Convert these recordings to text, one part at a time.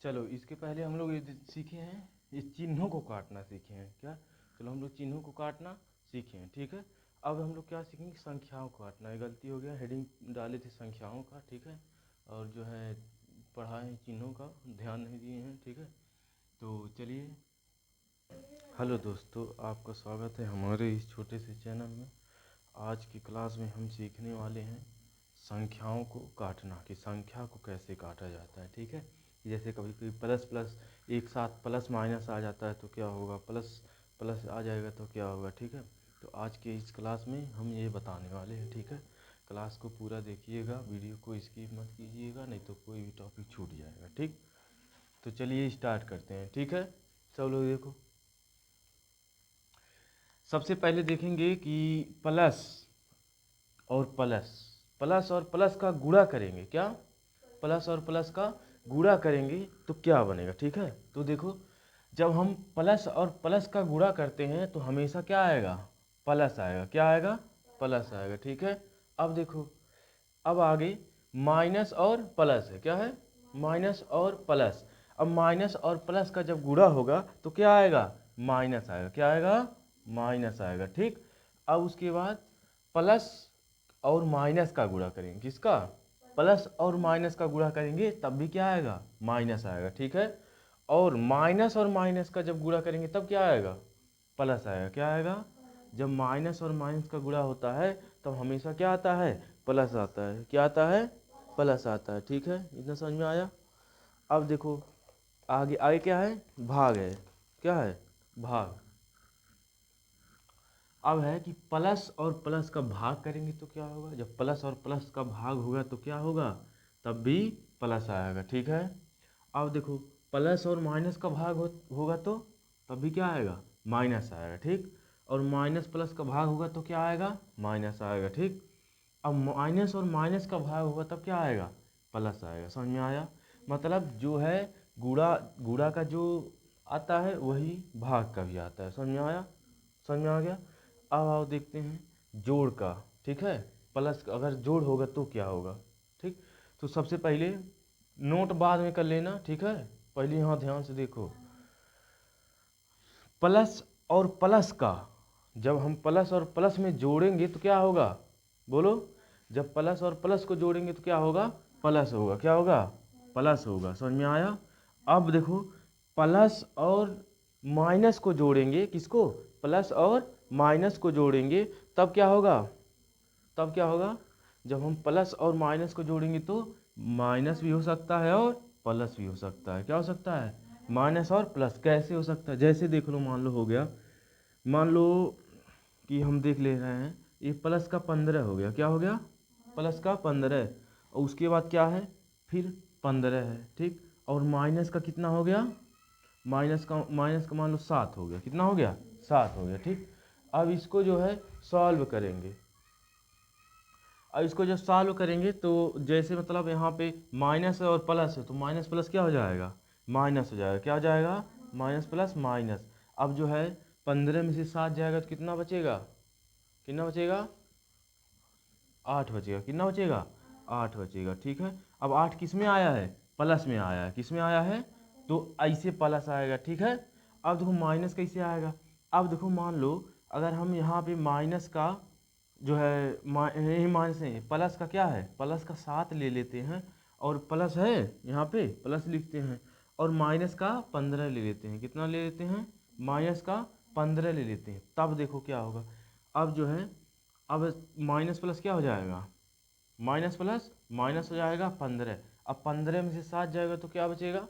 चलो इसके पहले हम लोग ये सीखे हैं, ये चिन्हों को काटना सीखे हैं क्या। चलो हम लोग चिन्हों को काटना सीखे हैं, ठीक है। अब हम लोग क्या सीखेंगे, संख्याओं को काटना। ये गलती हो गया, हेडिंग डाले थे संख्याओं का, ठीक है। और जो है पढ़ाए हैं चिन्हों का, ध्यान नहीं दिए हैं, ठीक है। तो चलिए, हेलो दोस्तों, आपका स्वागत है हमारे इस छोटे से चैनल में। आज की क्लास में हम सीखने वाले हैं संख्याओं को काटना, कि संख्या को कैसे काटा जाता है, ठीक है। जैसे कभी कभी प्लस प्लस एक साथ प्लस माइनस आ जाता है तो क्या होगा, प्लस प्लस आ जाएगा तो क्या होगा, ठीक है। तो आज के इस क्लास में हम ये बताने वाले हैं, ठीक है। क्लास को पूरा देखिएगा, वीडियो को स्किप मत कीजिएगा, नहीं तो कोई भी टॉपिक छूट जाएगा, ठीक। तो चलिए स्टार्ट करते हैं, ठीक है। सब लोग देखो, सबसे पहले देखेंगे कि प्लस और प्लस, प्लस और प्लस का गुणा करेंगे क्या, प्लस और प्लस का गुणा करेंगे तो क्या बनेगा, ठीक है। तो देखो, जब हम प्लस और प्लस का गुणा करते हैं तो हमेशा क्या आएगा, प्लस आएगा। क्या आएगा, प्लस आएगा, ठीक है। अब देखो, अब आगे माइनस और प्लस है, क्या है, माइनस और प्लस। अब माइनस और प्लस का जब गुणा होगा तो क्या आएगा, माइनस आएगा। क्या आएगा, माइनस आएगा, ठीक। अब उसके बाद प्लस और माइनस का गुणा करेंगे, किसका, प्लस और माइनस का गुणा करेंगे तब भी क्या आएगा, माइनस आएगा, ठीक है। और माइनस का जब गुणा करेंगे तब क्या आएगा, प्लस आएगा। क्या आएगा, जब माइनस और माइनस का गुणा होता है तब हमेशा क्या आता है, प्लस आता है। क्या आता है, प्लस आता है, ठीक है। इतना समझ में आया। अब देखो आगे, आगे क्या है, भाग है। क्या है, भाग। अब है कि प्लस और प्लस का भाग करेंगे तो क्या होगा, जब प्लस और प्लस का भाग होगा तो क्या होगा, तब भी प्लस आएगा, ठीक है। अब देखो, प्लस और माइनस का भाग होगा तो तब भी क्या आएगा, माइनस आएगा, ठीक। और माइनस प्लस का भाग होगा तो क्या आएगा, माइनस आएगा, ठीक। अब माइनस और माइनस का भाग होगा तब क्या आएगा, प्लस आएगा। समझ में आया। मतलब जो है गुणा, गुणा का जो आता है वही भाग का भी आता है। समझ में आया, समझ में आ गया। अब आओ देखते हैं जोड़ का, ठीक है। प्लस अगर जोड़ होगा तो क्या होगा, ठीक। तो सबसे पहले नोट बाद में कर लेना, ठीक है। पहले यहाँ ध्यान से देखो, प्लस और प्लस का जब हम प्लस और प्लस में जोड़ेंगे तो क्या होगा, बोलो। जब प्लस और प्लस को जोड़ेंगे तो क्या होगा, प्लस होगा। क्या होगा, प्लस होगा। समझ में आया। अब देखो, प्लस और माइनस को जोड़ेंगे, किसको, प्लस और माइनस को जोड़ेंगे तब क्या होगा, तब क्या होगा, जब हम प्लस और माइनस को जोड़ेंगे तो माइनस भी हो सकता है और प्लस भी हो सकता है। क्या हो सकता है, माइनस और प्लस। कैसे हो सकता है, जैसे देख लो, मान लो हो गया, मान लो कि हम देख ले रहे हैं, ये प्लस का 15 हो गया। क्या हो गया, प्लस का 15। और उसके बाद क्या है, फिर 15 है, ठीक। और माइनस का कितना हो गया, माइनस का मान लो 7 हो गया। कितना हो गया, 7 हो गया, ठीक। अब इसको जो है सॉल्व करेंगे। अब इसको जब सॉल्व करेंगे तो जैसे मतलब यहाँ पे माइनस है और प्लस है तो माइनस प्लस क्या हो जाएगा, माइनस हो जाएगा। क्या हो जाएगा, माइनस प्लस माइनस। अब जो है 15 में से 7 जाएगा तो कितना बचेगा, कितना बचेगा, 8 बचेगा। कितना बचेगा, 8 बचेगा, ठीक है। अब 8 किस में आया है, प्लस में आया है। किस में आया है, तो ऐसे प्लस आएगा, ठीक है। अब देखो माइनस कैसे आएगा। अब देखो मान लो अगर हम यहाँ पे माइनस का जो है यही माइनस है, प्लस का क्या है, प्लस का 7 ले लेते हैं और प्लस है यहाँ पे प्लस लिखते हैं, और माइनस का 15 ले लेते हैं। कितना ले लेते हैं, माइनस का 15 ले लेते हैं। तब देखो क्या होगा, अब जो है, अब माइनस प्लस क्या हो जाएगा, माइनस प्लस माइनस हो जाएगा 15। अब 15 में से 7 जाएगा तो क्या बचेगा,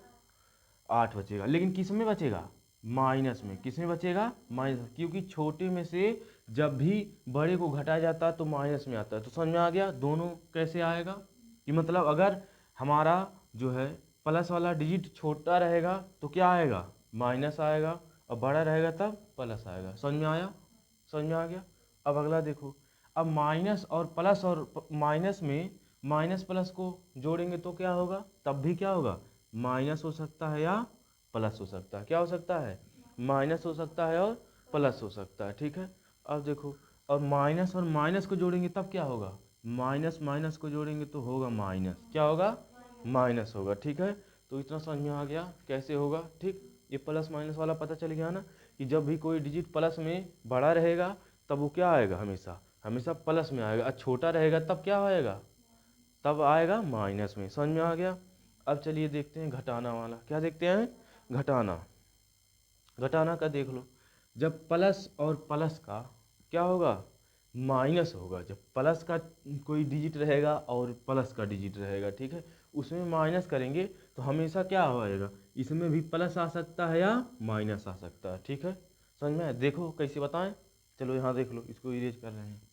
8 बचेगा। लेकिन किस में बचेगा, माइनस में। किस में बचेगा, माइनस, क्योंकि छोटे में से जब भी बड़े को घटाया जाता है तो माइनस में आता है। तो समझ में आ गया दोनों कैसे आएगा, कि मतलब अगर हमारा जो है प्लस वाला डिजिट छोटा रहेगा तो क्या आएगा, माइनस आएगा, और बड़ा रहेगा तब प्लस आएगा। समझ में आया, समझ में आ गया। अब अगला देखो, अब माइनस और प्लस और माइनस में माइनस प्लस को जोड़ेंगे तो क्या होगा, तब भी क्या होगा, माइनस हो सकता है या प्लस हो सकता है। क्या हो सकता है, माइनस हो सकता है और प्लस हो सकता है, ठीक है। अब देखो, और माइनस को जोड़ेंगे तब क्या होगा, माइनस माइनस को जोड़ेंगे तो होगा माइनस। क्या होगा, माइनस होगा, ठीक है। तो इतना समझ में आ गया कैसे होगा। ठीक, ये प्लस माइनस वाला पता चल गया ना कि जब भी कोई डिजिट प्लस में बड़ा रहेगा तब वो क्या आएगा, हमेशा हमेशा प्लस में आएगा, और छोटा रहेगा तब क्या आएगा, तब आएगा माइनस में। समझ में आ गया। अब चलिए देखते हैं घटाना वाला। क्या देखते हैं, घटाना। घटाना का देख लो, जब प्लस और प्लस का क्या होगा, माइनस होगा। जब प्लस का कोई डिजिट रहेगा और प्लस का डिजिट रहेगा, ठीक है, उसमें माइनस करेंगे तो हमेशा क्या होएगा, इसमें भी प्लस आ सकता है या माइनस आ सकता है। ठीक है, समझ में आया? देखो कैसे बताएं, चलो यहाँ देख लो, इसको इरेज कर रहे हैं।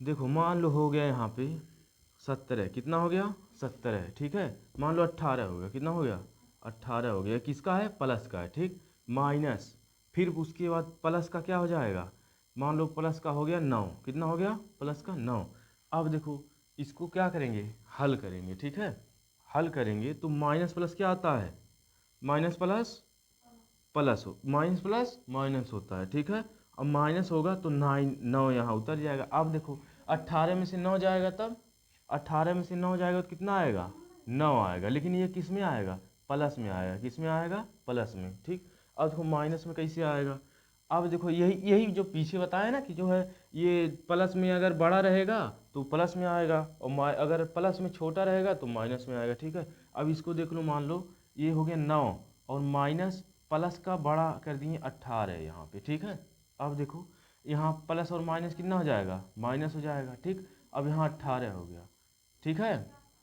देखो मान लो हो गया यहाँ पे 17, कितना हो गया, 17। ठीक है, मान लो 18 हो गया, कितना हो गया, 18 हो गया। किसका है, प्लस का है। ठीक, माइनस, फिर उसके बाद प्लस का क्या हो जाएगा, मान लो प्लस का हो गया 9, कितना हो गया, प्लस का 9। अब देखो इसको क्या करेंगे, हल करेंगे। ठीक है, हल करेंगे तो माइनस प्लस क्या आता है, माइनस प्लस प्लस हो, माइनस प्लस माइनस होता है। ठीक है, अब माइनस होगा तो 9 यहाँ उतर जाएगा। अब देखो 18 में से 9 जाएगा, तब 18 में से 9 जाएगा तो कितना आएगा, 9 आएगा। लेकिन ये किस में आएगा, प्लस में आएगा। किस में आएगा, प्लस में। ठीक, अब देखो माइनस में कैसे आएगा। अब देखो यही यही जो पीछे बताया ना कि जो है ये प्लस में अगर बड़ा रहेगा तो प्लस में आएगा, और अगर प्लस में छोटा रहेगा तो माइनस में आएगा। ठीक है, अब इसको देख लो, मान लो ये हो गया 9 और माइनस प्लस का बड़ा कर दिए 18 यहाँ पे। ठीक है, अब देखो यहाँ प्लस और माइनस कितना हो जाएगा, माइनस हो जाएगा। ठीक, अब यहाँ 18 हो गया। ठीक है,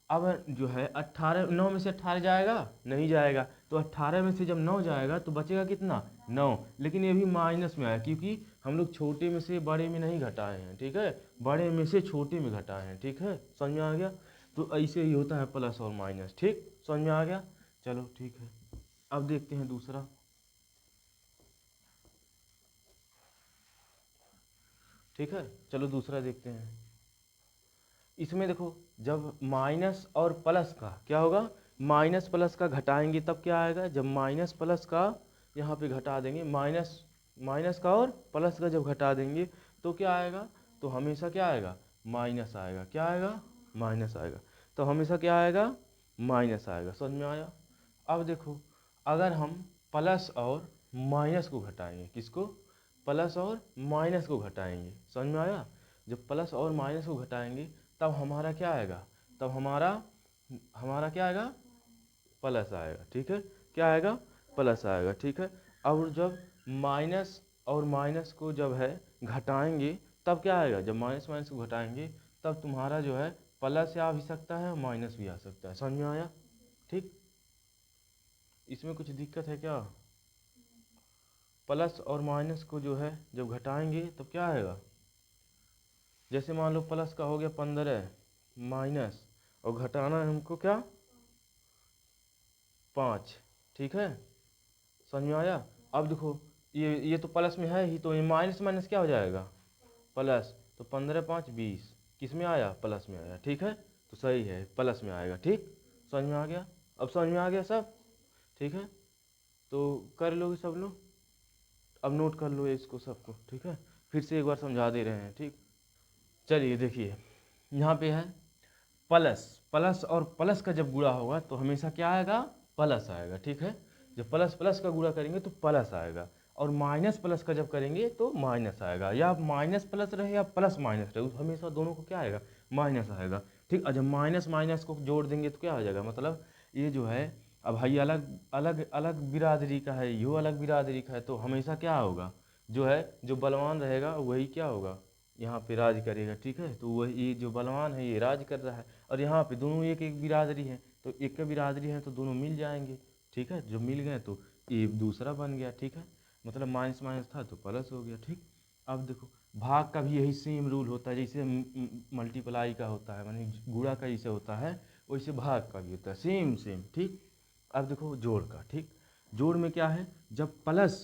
अब जो है 18, 9 में से 18 जाएगा, नहीं जाएगा, तो 18 में से जब 9 जाएगा तो बचेगा कितना, 9। लेकिन ये भी माइनस में आया क्योंकि हम लोग छोटे में से बड़े में नहीं घटाए हैं। ठीक है, बड़े में से छोटे में घटाए हैं। ठीक है, समझ में आ गया। तो ऐसे ही होता है प्लस और माइनस। ठीक, समझ में आ गया। चलो ठीक है, अब देखते हैं दूसरा। ठीक है, चलो दूसरा देखते हैं। इसमें देखो जब माइनस और प्लस का क्या होगा, माइनस प्लस का घटाएंगे तब क्या आएगा, जब माइनस प्लस का यहाँ पे घटा देंगे, माइनस माइनस का और प्लस का जब घटा देंगे तो क्या आएगा, तो हमेशा क्या आएगा, माइनस आएगा। क्या आएगा, माइनस आएगा। तो हमेशा क्या आएगा, माइनस आएगा। समझ में आया। अब देखो अगर हम प्लस और माइनस को घटाएंगे, किसको, प्लस और माइनस को घटाएंगे, समझ में आया। जब प्लस और माइनस को घटाएंगे तब हमारा क्या आएगा, तब हमारा हमारा क्या आएगा, प्लस आएगा। ठीक है, क्या आएगा, प्लस आएगा। ठीक है, अब जब माइनस और माइनस को जब है घटाएंगे तब क्या आएगा, जब माइनस माइनस को घटाएंगे तब तुम्हारा जो है प्लस आ भी सकता है, माइनस भी आ सकता है। समझ में आया। ठीक, इसमें कुछ दिक्कत है क्या, प्लस और माइनस को जो है जब घटाएंगे तब क्या आएगा, जैसे मान लो प्लस का हो गया 15 माइनस और घटाना है हमको क्या, 5। ठीक है, समझ में आया। अब देखो ये तो प्लस में है ही, तो ये माइनस माइनस क्या हो जाएगा, प्लस। तो 15 5 20, किस में आया, प्लस में आया। ठीक है, तो सही है, प्लस में आएगा। ठीक, समझ में आ गया। अब समझ में आ गया सब। ठीक है, तो कर लोगे सब लोग, अब नोट कर लो इसको सबको। ठीक है, फिर से एक बार समझा दे रहे हैं। ठीक, चलिए देखिए यहाँ पे है प्लस, प्लस और प्लस का जब गुणा होगा तो हमेशा क्या आएगा, प्लस आएगा। ठीक है, जब प्लस प्लस का गुणा करेंगे तो प्लस आएगा, और माइनस प्लस का जब करेंगे तो माइनस आएगा, या माइनस प्लस रहे या प्लस माइनस रहे, हमेशा दोनों को क्या आएगा, माइनस आएगा। ठीक, और जब माइनस माइनस को जोड़ देंगे तो क्या हो जाएगा, मतलब ये जो है अब भाई अलग अलग अलग बिरादरी का है, यो अलग बिरादरी का है, तो हमेशा क्या होगा, जो है जो बलवान रहेगा वही क्या होगा, यहाँ पे राज करेगा। ठीक है, तो वही ये जो बलवान है ये राज कर रहा है, और यहाँ पे दोनों एक एक बिरादरी है, तो एक का बिरादरी है तो दोनों मिल जाएंगे। ठीक है, जो मिल गए तो ये दूसरा बन गया। ठीक है, मतलब माइनस माइनस था तो प्लस हो गया। ठीक, अब देखो भाग का भी यही सेम रूल होता है, जैसे मल्टीप्लाई का होता है, मानी गुणा का जैसे होता है वैसे भाग का भी होता है, सेम सेम। ठीक, अब देखो जोड़ का। ठीक, जोड़ में क्या है, जब प्लस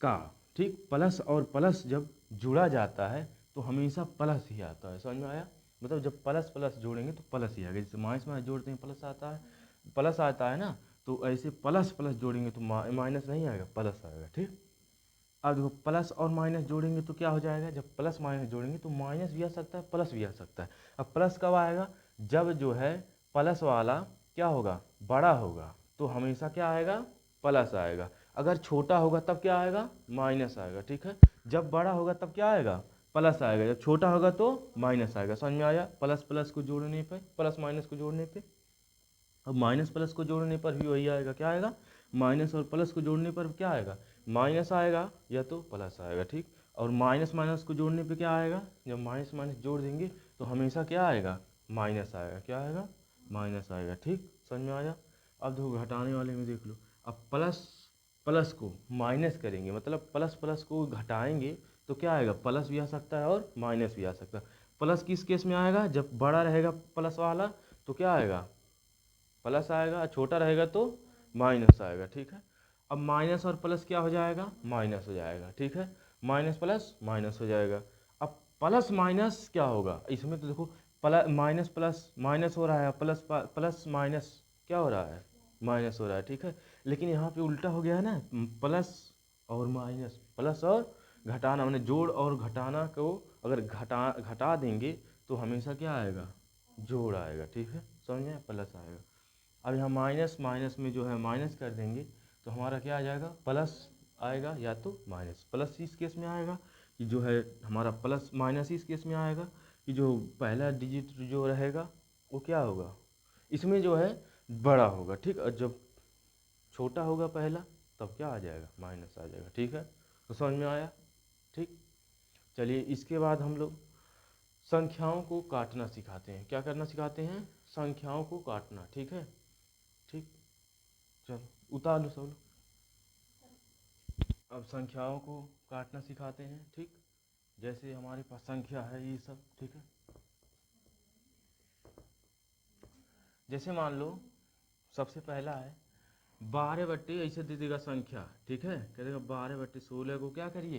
का, ठीक, प्लस और प्लस जब जुड़ा जाता है तो हमेशा प्लस ही आता है। समझ में आया, मतलब जब प्लस प्लस जोड़ेंगे तो प्लस ही आएगा, जैसे माइनस माइनस जोड़ते हैं प्लस आता है, प्लस आता है ना, तो ऐसे प्लस प्लस जोड़ेंगे तो माइनस नहीं आएगा, प्लस आएगा। ठीक, अब देखो प्लस और माइनस जोड़ेंगे तो क्या हो जाएगा, जब प्लस माइनस जोड़ेंगे तो माइनस भी आ सकता है प्लस भी आ सकता है। अब प्लस कब आएगा, जब जो है प्लस वाला क्या होगा, बड़ा होगा, तो हमेशा क्या आएगा, प्लस आएगा। अगर छोटा होगा तब क्या आएगा, माइनस आएगा। ठीक है, जब बड़ा होगा तब क्या आएगा, प्लस आएगा, जब छोटा होगा तो माइनस आएगा। समझ में आया, प्लस प्लस को जोड़ने पे, प्लस माइनस को जोड़ने पे। अब माइनस प्लस को जोड़ने पर भी वही आएगा, क्या आएगा, माइनस और प्लस को जोड़ने पर क्या आएगा, माइनस आएगा या तो प्लस आएगा। ठीक, और माइनस माइनस को जोड़ने पे क्या आएगा, जब माइनस माइनस जोड़ देंगे तो हमेशा क्या आएगा, माइनस आएगा। क्या आएगा, माइनस आएगा। ठीक, समझ में आया। अब देखो घटाने वाले में देख लो, अब प्लस प्लस को माइनस करेंगे, मतलब प्लस प्लस को घटाएंगे तो क्या आएगा, प्लस भी आ सकता है और माइनस भी आ सकता है। प्लस किस केस में आएगा, जब बड़ा रहेगा प्लस वाला तो क्या आएगा, प्लस आएगा, छोटा रहेगा तो माइनस आएगा। ठीक है, अब माइनस और प्लस क्या हो जाएगा, माइनस हो जाएगा। ठीक है, माइनस प्लस माइनस हो जाएगा। अब प्लस माइनस क्या होगा, इसमें तो देखो प्लस माइनस प्लस माइनस हो रहा है, प्लस प्लस माइनस क्या हो रहा है, माइनस हो रहा है। ठीक है, लेकिन यहाँ पे उल्टा हो गया है ना, प्लस और माइनस, प्लस और घटाना, मैंने जोड़ और घटाना को अगर घटा देंगे तो हमेशा क्या आएगा, जोड़ आएगा। ठीक है, समझ में, प्लस आएगा। अब यहाँ माइनस माइनस में जो है माइनस कर देंगे तो हमारा क्या आ जाएगा, प्लस आएगा या तो माइनस। प्लस इस केस में आएगा कि जो है हमारा प्लस, माइनस इस केस में आएगा कि जो पहला डिजिट जो रहेगा वो क्या होगा, इसमें जो है बड़ा होगा। ठीक, और जब छोटा होगा पहला तब क्या आ जाएगा, माइनस आ जाएगा। ठीक है, तो समझ में आया। ठीक, चलिए इसके बाद हम लोग संख्याओं को काटना सिखाते हैं। क्या करना सिखाते हैं, संख्याओं को काटना। ठीक है, ठीक, चलो उतार लो सब लोग। अब संख्याओं को काटना सिखाते हैं। ठीक, जैसे हमारे पास संख्या है ये सब। ठीक है, जैसे मान लो सबसे पहला है 12/, ऐसे दे देगा संख्या। ठीक है, कह देगा 12/16 को क्या करिए,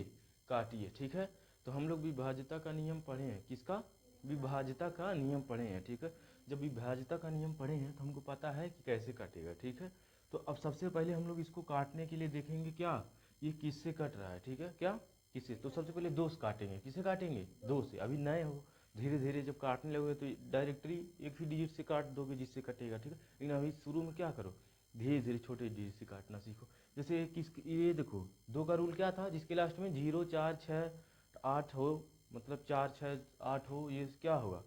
काटिए। ठीक है, तो हम लोग विभाज्यता का नियम पढ़े हैं, किसका, विभाज्यता का नियम पढ़े हैं। ठीक है, जब विभाज्यता का नियम पढ़े हैं तो हमको पता है कि कैसे काटेगा। ठीक है, तो अब सबसे पहले हम लोग इसको काटने के लिए देखेंगे क्या, ये किससे कट रहा है। ठीक है, क्या, किससे, तो सबसे पहले 2 से काटेंगे। किसे काटेंगे, 2 से। अभी नए हो, धीरे धीरे जब काटने लगोगे तो डायरेक्टली एक ही डिजिट से काट दोगे जिससे कटेगा। ठीक है, लेकिन अभी शुरू में क्या करो, धीरे धीरे छोटे डिजिट से काटना सीखो। जैसे किस, ये देखो 2 का रूल क्या था, जिसके लास्ट में 0 4 6 8 हो, मतलब 4 6 8 हो, ये क्या होगा,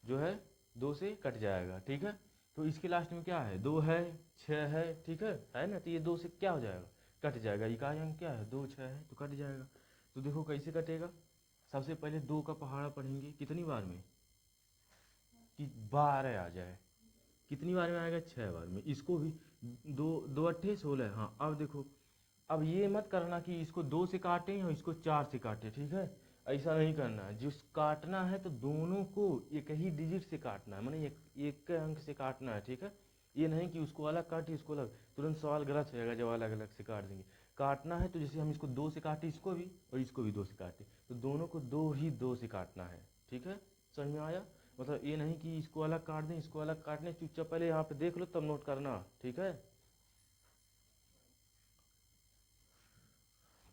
जो है 2 से कट जाएगा। ठीक है, तो इसके लास्ट में क्या है, 2 है, 6 है। ठीक है ना, तो ये 2 से क्या हो जाएगा, कट जाएगा। इकाई अंक क्या है, 2 6 है, तो कट जाएगा। तो देखो कैसे कटेगा, सबसे पहले 2 का पहाड़ा पढ़ेंगे कितनी बार में, कि 12 आ जाए। कितनी बार में आएगा, 6 बार में। इसको भी 2 2 अट्ठे 16। हाँ, अब देखो, अब ये मत करना कि इसको 2 से काटें और इसको 4 से काटें। ठीक है, ऐसा नहीं करना है। जिस काटना है तो दोनों को एक ही डिजिट से काटना है, माने एक के अंक से काटना है। ठीक है, ये नहीं कि उसको अलग काटे इसको अलग, तुरंत सवाल गलत हो जाएगा जब अलग अलग से काट देंगे। काटना है तो जैसे हम इसको 2 से काटे, इसको भी और इसको भी 2 से काटे, तो दोनों को 2 से काटना है। ठीक है, समझ में आया। मतलब ये नहीं कि इसको अलग काट दें इसको अलग काट लें, चुपचाप पहले यहाँ पे देख लो तब नोट करना। ठीक है,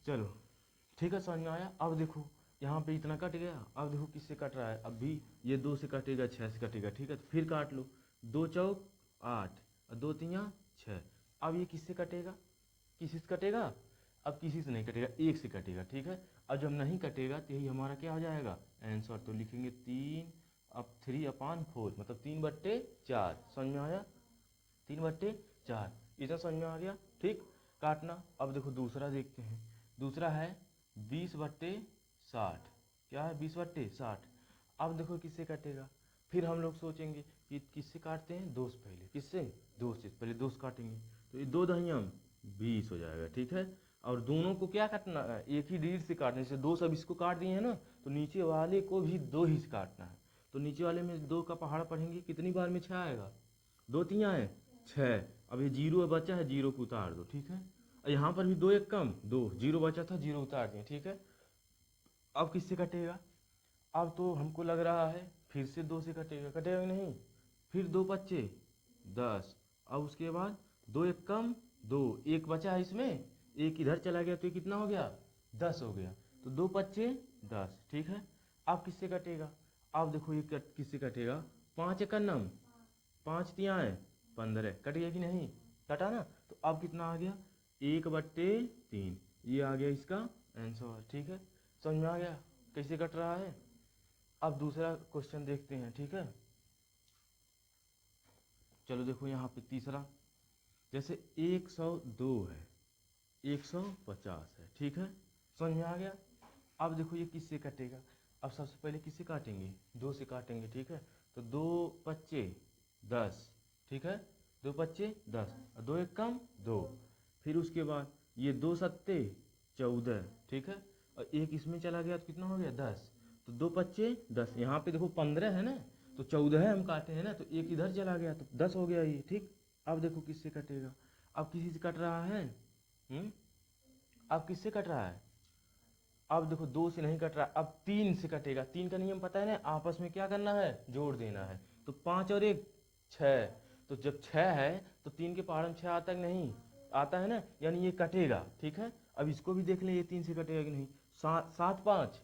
चलो ठीक है, समझ में आया। अब देखो यहाँ पे इतना कट गया, अब देखो किससे कट रहा है, अब भी ये 2 से कटेगा, 6 से कटेगा। ठीक है, तो फिर काट लो, 2 चौक 8 और 2 तियाँ 6। अब ये किससे कटेगा, किसी से कटेगा, अब किसी से नहीं कटेगा, एक से कटेगा। ठीक है, अब जब नहीं कटेगा तो यही हमारा क्या हो जाएगा, आंसर। तो लिखेंगे 3, अब 3/4, मतलब 3/4। समझ में आया, 3/4, इतना समझ में आ गया। ठीक, काटना। अब देखो दूसरा देखते हैं, दूसरा है 20/60। क्या है, 20/60। अब देखो किससे कटेगा, फिर हम लोग सोचेंगे कि किससे काटते हैं, 2 से पहले, किससे, 2 से पहले 2 से काटेंगे तो ये 2 दहियाँ 20 हो जाएगा। ठीक है, और दोनों को क्या काटना है, एक ही डिजिट से काटने से, 2 सब इसको काट दिए हैं ना, तो नीचे वाले को भी 2 ही से काटना है। तो नीचे वाले में 2 का पहाड़ा पढ़ेंगे, कितनी बार में 6 आएगा, 2 तियाँ है 6। अब ये 0 बचा है, 0 को उतार दो। ठीक है, और यहाँ पर भी 2 एक कम, 2 0 बचा था, 0 उतार दिए। ठीक है, अब किससे कटेगा, अब तो हमको लग रहा है फिर से 2 से कटेगा, कटेगा कि नहीं, फिर 2 पच्चे 10। अब उसके बाद 2 एक कम, 2 एक बचा है इसमें, एक इधर चला गया तो ये कितना हो गया, 10 हो गया। तो 2 पच्चे 10, ठीक है। अब किससे कटेगा? अब देखो ये किससे कटेगा? 5 एक नम 5 तिया है 15, कट गया कि नहीं? कटा ना। तो अब कितना आ गया? 1/3। ये आ गया इसका आंसर, ठीक है। समझ में आ गया कैसे कट रहा है? अब दूसरा क्वेश्चन देखते हैं, ठीक है। चलो देखो यहाँ पे तीसरा, जैसे 102 है, 150 है, ठीक है। समझ में आ गया? अब देखो ये किससे कटेगा? अब सबसे पहले किससे काटेंगे? 2 से काटेंगे, ठीक है। तो 2 पच्चे 10, ठीक है। 2 पच्चे 10 और 2 एक कम 2। फिर उसके बाद ये 2 सत्ते 14, ठीक है। और एक इसमें चला गया तो कितना हो गया? 10। तो 2 पच्चे 10, यहाँ पे देखो 15 है ना, तो 14 हम काटे हैं ना, तो एक इधर चला गया तो 10 हो गया ये, ठीक। अब देखो किससे कटेगा? अब किसी से कट रहा है। अब किससे कट रहा है? अब देखो 2 से नहीं कट रहा, अब 3 से कटेगा। 3 का नियम पता है ना, आपस में क्या करना है? जोड़ देना है। तो 5 और 1 6। तो जब 6 है तो 3 के पहाड़ में 6 आता है कि नहीं? आता है ना, यानी ये कटेगा, ठीक है। अब इसको भी देख लें ये 3 से कटेगा कि नहीं। 7 5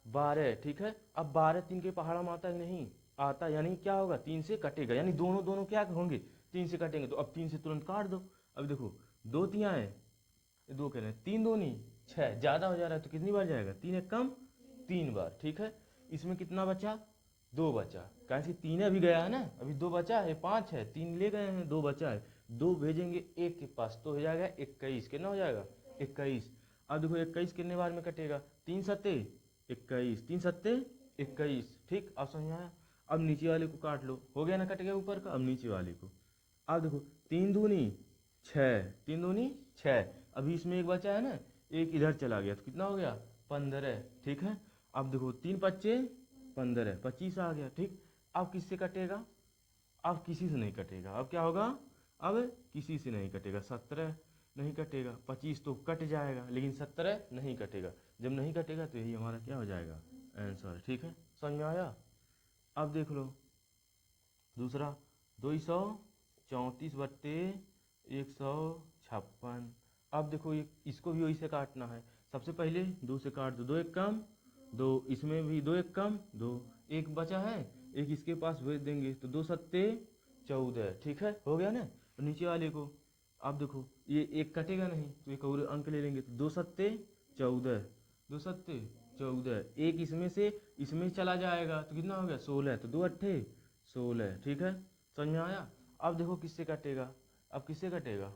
12, ठीक है। अब 12 3 के पहाड़ में आता है कि नहीं? आता, यानी क्या होगा? 3 से कटेगा, यानी दोनों दोनों क्या होंगे? 3 से कटेंगे। तो अब 3 से तुरंत काट दो। अब देखो 2 तिया है, 2 कह रहे हैं, 3 दूनी 6, ज्यादा हो जा रहा है तो कितनी बार जाएगा? 3 एक कम 3 बार, ठीक है। इसमें कितना बचा? 2 बचा, कैसे 3 अभी गया है ना, अभी 2 बचा है। 5 है, 3 ले गए हैं, 2 बचा है। 2 भेजेंगे 1 के पास तो हो जाएगा 21, कितना हो जाएगा? 21। अब देखो 21 कितने बार में कटेगा? 3 सत्ते 21, 3 सत्ते 21, ठीक। अब समझ आया? अब नीचे वाले को काट लो, हो गया ना, कट गया ऊपर का। अब नीचे वाले को, अब देखो 3 दूनी 6, 3 दूनी 6, अभी इसमें एक बचा है ना, एक इधर चला गया तो कितना हो गया? 15, ठीक है। अब देखो 3 पच्चे 15, 25 आ गया, ठीक। अब किससे कटेगा? अब किसी से नहीं कटेगा। अब क्या होगा? अब किसी से नहीं कटेगा। 17 नहीं कटेगा, 25 तो कट जाएगा, लेकिन 17 नहीं कटेगा। जब नहीं कटेगा तो यही हमारा क्या हो जाएगा? आंसर, ठीक है। समझ में आया? अब देख लो दूसरा, 234/156। अब देखो ये इसको भी वही से काटना है। सबसे पहले 2 से काट दो, 2 एक कम 2, इसमें भी 2 एक कम 2, एक बचा है, एक इसके पास भेज देंगे तो 2 सत्ते 14, ठीक है, हो गया ना। और नीचे वाले को अब देखो ये एक कटेगा नहीं तो एक और अंक ले लेंगे तो 2 सत्ते 14, 2 सत्ते 14, एक इसमें से इसमें चला जाएगा तो कितना हो गया? 16, तो 2 अट्ठे 16, ठीक है। समझ में आया? अब देखो किससे कटेगा? अब किससे कटेगा?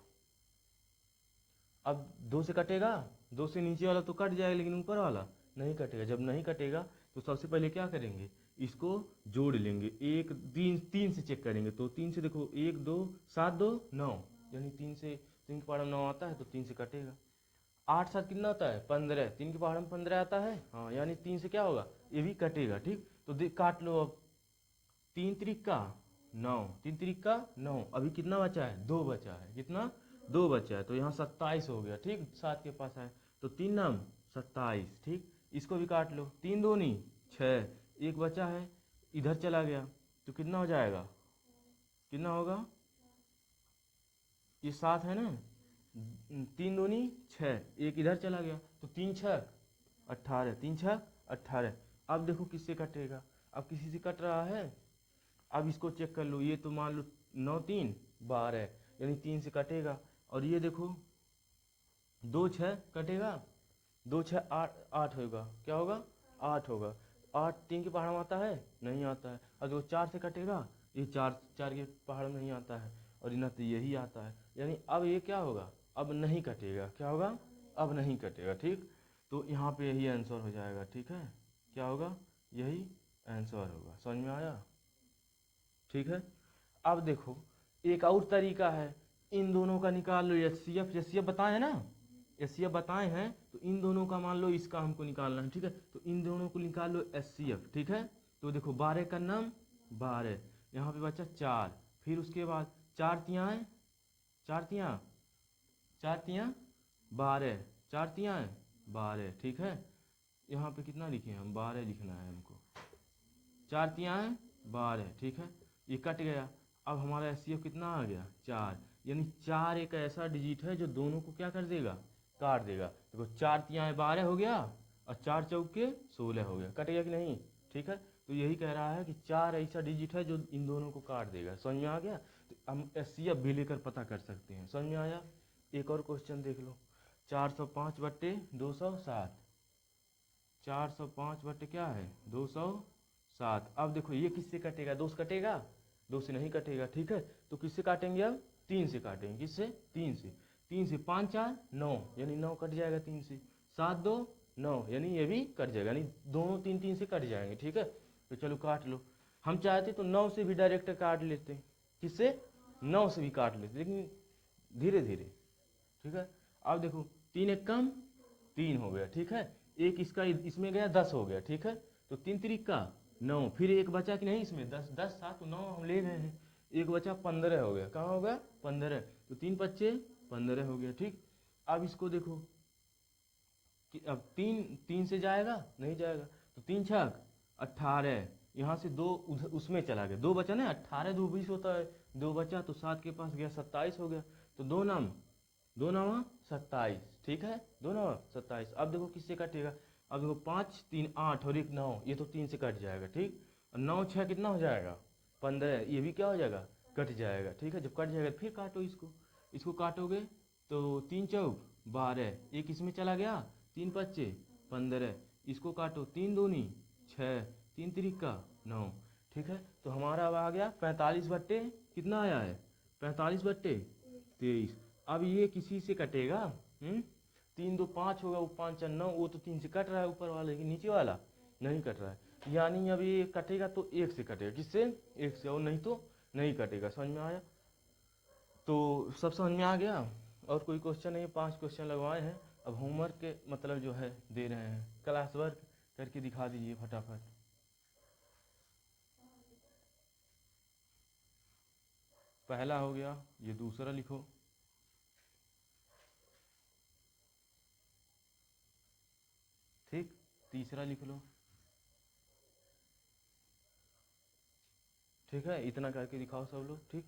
अब 2 से कटेगा, 2 से नीचे वाला तो कट जाएगा, लेकिन ऊपर वाला नहीं कटेगा। जब नहीं कटेगा तो सबसे पहले क्या करेंगे? इसको जोड़ लेंगे। 1 3 3 से चेक करेंगे तो 3 से देखो 1 2 7 2 9, यानी 3 से 3 के पहाड़ में 9 आता है तो 3 से कटेगा। 8 7 कितना आता है? 15, 3 के पहाड़ में 15 आता है, हाँ, यानी 3 से क्या होगा? ये भी कटेगा, ठीक। तो काट लो अब। 3 त्रिका 9, 3 त्रिका 9, अभी कितना बचा है? 2 बचा है, कितना? 2 बचा है, तो यहाँ 27 हो गया, ठीक। 7 के पास है तो 3 नाम 27, ठीक। इसको भी काट लो, 3 दूनी 6, एक बचा है, इधर चला गया तो कितना हो जाएगा? कितना होगा? ये 7 है ना, 3 दूनी 6, एक इधर चला गया तो 3 छः 18, 3 छः 18। अब देखो किससे कटेगा? अब किसी से कट रहा है। अब इसको चेक कर लो, ये तो मान लो 9 3 12, यानी 3 से कटेगा। और ये देखो 2 6 कटेगा, 2 6 8 8 होगा, क्या होगा? 8 होगा। 8 3 के पहाड़ में आता है? नहीं आता है। और जो 4 से कटेगा, ये 4 4 के पहाड़ में नहीं आता है, और इन्हें तो यही आता है, यानी अब ये क्या होगा? अब नहीं कटेगा, क्या होगा? अब नहीं कटेगा, ठीक। तो यहाँ पे यही आंसर हो जाएगा, ठीक है। क्या होगा? यही आंसर होगा। समझ में आया? ठीक है। अब देखो एक और तरीका है, इन दोनों का निकाल लो। एचसीएफ एचसीएफ बताए हैं ना, एचसीएफ बताए हैं, तो इन दोनों का मान लो इसका हमको निकालना है, ठीक है। तो इन दोनों को निकाल लो एचसीएफ, ठीक है। तो देखो 12 का नाम 12, यहाँ पे बचा 4, फिर उसके बाद 4 तिया है, 4 तिया 4 तिया 12, 4 तिया 12, ठीक है। यहाँ पे कितना लिखे हैं हम? 12 लिखना है हमको। 4 तिया 12, ठीक है। ये कट गया। अब हमारा एचसीएफ कितना आ गया? 4, यानी 4 एक ऐसा डिजिट है जो दोनों को क्या कर देगा? काट देगा। देखो 4 तियाँ 12 हो गया और 4 चौके 16 हो गया, कटेगा कि नहीं? ठीक है, तो यही कह रहा है कि 4 ऐसा डिजिट है जो इन दोनों को काट देगा। समझ में आ गया? तो हम एससीएफ भी लेकर पता कर सकते हैं। समझ में आया? एक और क्वेश्चन देख लो, 405/207, 405 बटे क्या है 207। अब देखो ये किससे कटेगा? 2 से कटेगा? 2 से नहीं कटेगा। ठीक है, तो किससे काटेंगे? अब 3 से काटेंगे। किससे? 3 से। 3 से 5 4 9, यानी 9 कट जाएगा 3 से। 7 2 9, यानी ये भी कट जाएगा, यानी दोनों 3 3 से कट जाएंगे। ठीक है, तो चलो काट लो। हम चाहते तो 9 से भी डायरेक्ट काट लेते। किससे? 9 से भी काट लेते, लेकिन धीरे धीरे। ठीक है, अब देखो 3 एक कम 3 हो गया। ठीक है, एक इसका इसमें गया 10 हो गया। ठीक है, तो 3 तिरिक का 9, फिर एक बचा कि नहीं इसमें 10, 10 7 9 हम ले गए हैं, एक बचा 15 हो गया। कहाँ होगा? 15, तो 3 पच्चे 15 हो गया। ठीक, अब इसको देखो कि अब 3 3 से जाएगा नहीं जाएगा, तो 3 छक 18, यहाँ से 2 उधर उसमें चला गया, 2 बचा ना, 18 2 20 होता है, 2 बचा तो 7 के पास गया 27 हो गया, तो 2 नवा 27। ठीक है, 2 नवा 27। अब देखो किससे कटेगा? अब देखो 5 3 8 और 1 9, ये तो 3 से कट जाएगा। ठीक, और 9 6 कितना हो जाएगा? 15, ये भी क्या हो जाएगा? कट जाएगा। ठीक है, जब कट जाएगा फिर काटो इसको, इसको काटोगे तो 3 चौक 12, एक इसमें चला गया, 3 पच्चे 15, इसको काटो 3 दूनी 6, 3 तिरिक का 9। ठीक है, तो हमारा अब आ गया 45 बट्टे कितना आया है? 45 बट्टे 23। अब ये किसी से कटेगा? 3 2 5 होगा, वो 5 4 9, वो तो 3 से कट रहा है ऊपर वाले, लेकिन नीचे वाला नहीं कट रहा है। यानी अब ये कटेगा तो 1 से कटेगा। किससे? 1 से, और नहीं तो नहीं कटेगा। समझ में आया? तो सब समझ में आ गया? और कोई क्वेश्चन नहीं? 5 क्वेश्चन लगवाए हैं, अब होमवर्क के मतलब जो है दे रहे हैं, क्लास वर्क करके दिखा दीजिए फटाफट। पहला हो गया, ये दूसरा लिखो। ठीक, तीसरा लिख लो। ठीक है, इतना करके दिखाओ सब लोग। ठीक,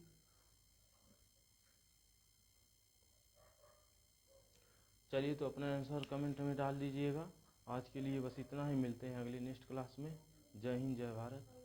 चलिए तो अपना आंसर कमेंट में डाल दीजिएगा। आज के लिए बस इतना ही, मिलते हैं अगली नेक्स्ट क्लास में। जय हिंद, जय भारत।